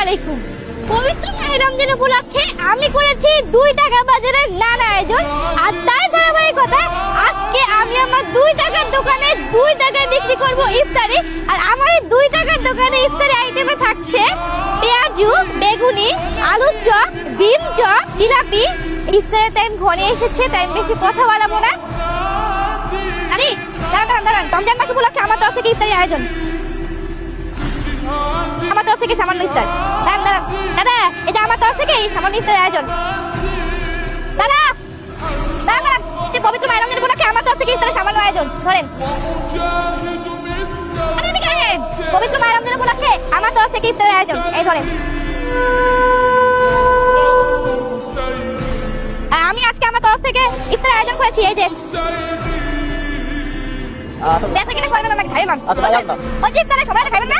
আলাইকুম। পবিত্র মাহে রমজান উপলক্ষে আমি করেছি 2 টাকা বাজারের নানা আয়োজন। আর তার ধারাবাহিকতায় আজকে আমি আমার 2 টাকার দোকানে 2 টাকায় বিক্রি করব ইফতারি। আর আমার এই 2 টাকার দোকানে ইফতারি আইটেমে থাকছে পেঁয়াজু, বেগুনি, আলুর চপ, ডিম চপ, জিলাপি। ইফতারের টাইম ঘরে এসেছে, তাই বেশি কথা বলাবো না। আরে দাঁড়ান, রমজান মাস উপলক্ষে আমার তরফ থেকে ইফতারি আয়োজন। আমার তরফ থেকে সামান্য ইফতার। দাঁড়ান দাদা, এটা আমার তরফ থেকে এই সামান্য ইফতারের আয়োজন। দাদা যে পবিত্র মাহে রমজান উপলক্ষে আমার তরফ থেকে ইফতারের সামান্য আয়োজন ধরেন। আরে এদিকে আসেন। পবিত্র মাহে রমজান উপলক্ষে আমার তরফ থেকে ইফতারের আয়োজন, এই ধরেন। আমি আজকে আমার তরফ থেকে ইফতারের আয়োজন করেছি, এই যে। বেচা কিনা করবেন না, খাইবেন না। ওই যে ইফতারে সবাই খাইবেন না।